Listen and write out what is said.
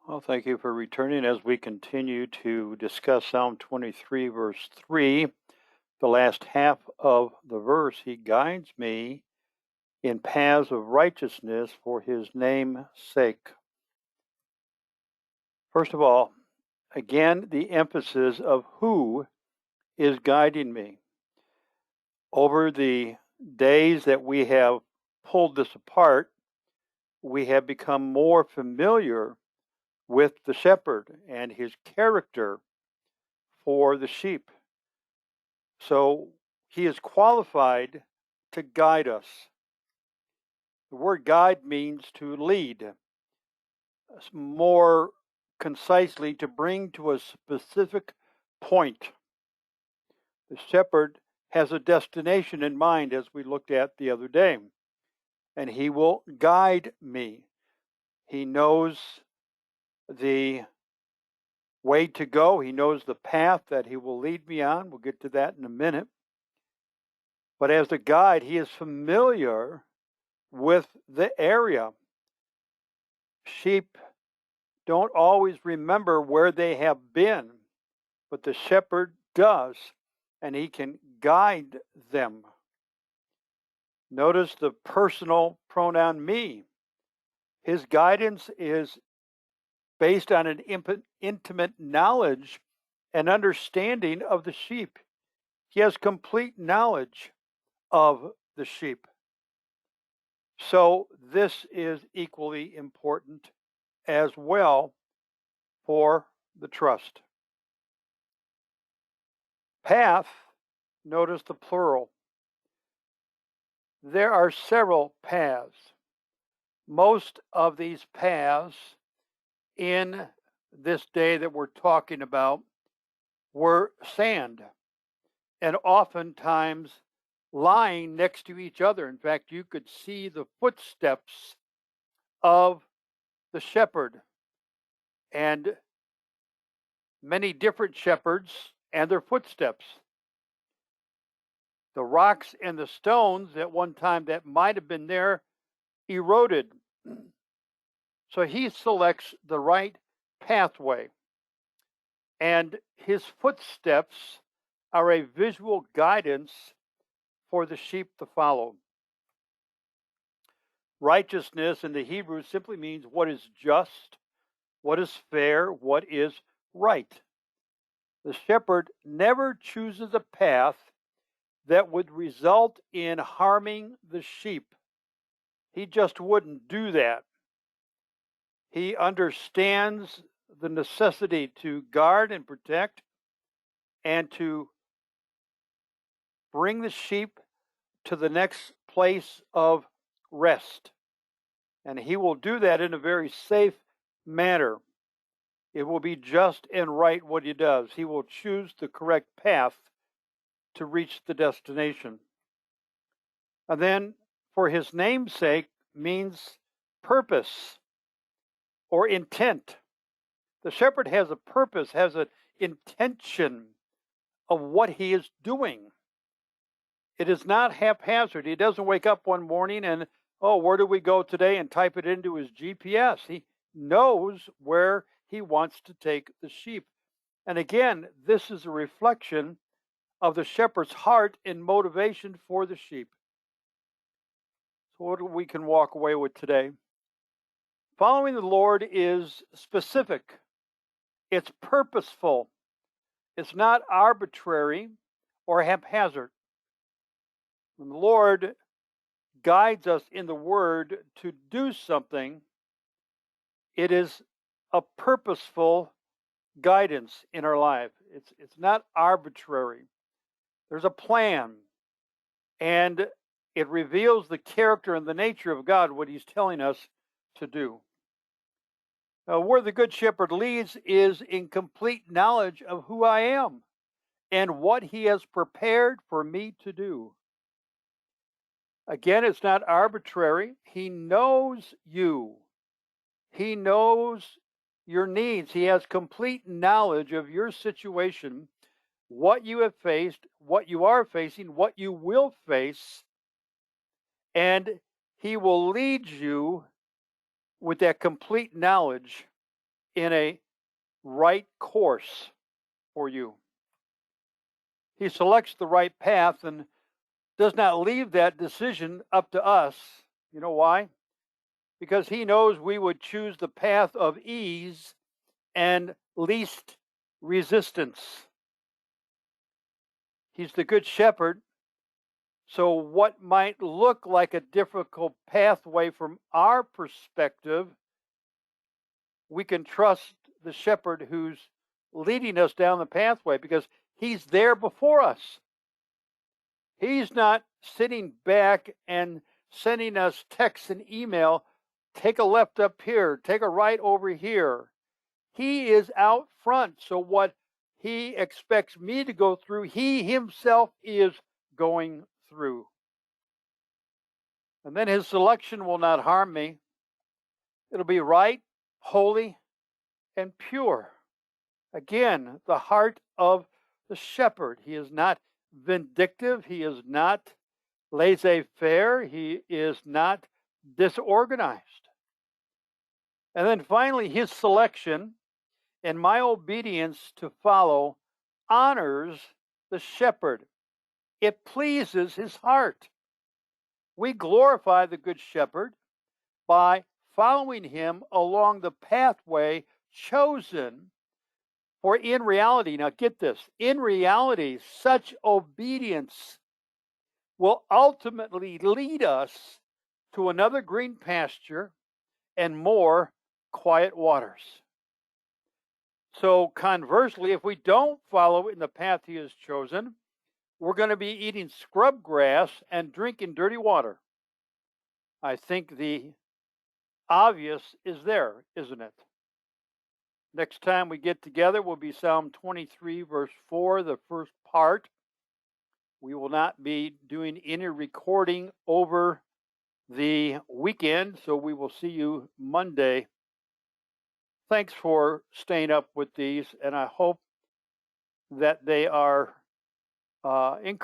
Well, thank you for returning as we continue to discuss Psalm 23, verse 3. The last half of the verse, He guides me in paths of righteousness for His name's sake. First of all, again, the emphasis of who is guiding me. Over the days that we have pulled this apart, we have become more familiar with the shepherd and his character for the sheep. So he is qualified to guide us. The word guide means to lead, more concisely, to bring to a specific point. The shepherd has a destination in mind, as we looked at the other day, and he will guide me. He knows the way to go. He knows the path that he will lead me on. We'll get to that in a minute. But as a guide, he is familiar with the area. Sheep don't always remember where they have been, but the shepherd does, and he can guide them. Notice the personal pronoun me. His guidance is based on an intimate knowledge and understanding of the sheep. He has complete knowledge of the sheep. So this is equally important as well for the trust. Path, notice the plural. There are several paths. Most of these paths in this day that we're talking about were sand, and oftentimes lying next to each other. In fact, you could see the footsteps of the shepherd and many different shepherds and their footsteps. The rocks and the stones at one time that might have been there eroded. So he selects the right pathway, and his footsteps are a visual guidance for the sheep to follow. Righteousness in the Hebrew simply means what is just, what is fair, what is right. The shepherd never chooses a path that would result in harming the sheep. He just wouldn't do that. He understands the necessity to guard and protect and to bring the sheep to the next place of rest. And he will do that in a very safe manner. It will be just and right what he does. He will choose the correct path to reach the destination. And then, for his name's sake, means purpose or intent. The shepherd has a purpose, has an intention of what he is doing. It is not haphazard. He doesn't wake up one morning and, oh, where do we go today, and type it into his GPS. He knows where he wants to take the sheep. And again, this is a reflection of the shepherd's heart and motivation for the sheep. So what we can walk away with today? Following the Lord is specific. It's purposeful. It's not arbitrary or haphazard. When the Lord guides us in the Word to do something, it is a purposeful guidance in our life. It's not arbitrary. There's a plan, and it reveals the character and the nature of God, what He's telling us to do. Where the Good Shepherd leads is in complete knowledge of who I am and what He has prepared for me to do. Again, it's not arbitrary. He knows you. He knows your needs. He has complete knowledge of your situation, what you have faced, what you are facing, what you will face, and He will lead you with that complete knowledge in a right course for you. He selects the right path and does not leave that decision up to us. You know why? Because he knows we would choose the path of ease and least resistance. He's the good shepherd. So, what might look like a difficult pathway from our perspective, we can trust the shepherd who's leading us down the pathway because he's there before us. He's not sitting back and sending us text and email, take a left up here, take a right over here. He is out front. So, what he expects me to go through, he himself is going through. And then his selection will not harm me. It'll be right, holy, and pure. Again, the heart of the shepherd. He is not vindictive. He is not laissez-faire. He is not disorganized. And then finally, his selection and my obedience to follow honors the shepherd. It pleases his heart. We glorify the good shepherd by following him along the pathway chosen. For in reality, now get this, in reality, such obedience will ultimately lead us to another green pasture and more quiet waters. So conversely, if we don't follow in the path he has chosen, we're going to be eating scrub grass and drinking dirty water. I think the obvious is there, isn't it? Next time we get together will be Psalm 23, verse 4, the first part. We will not be doing any recording over the weekend, so we will see you Monday. Thanks for staying up with these, and I hope that they are encouraging.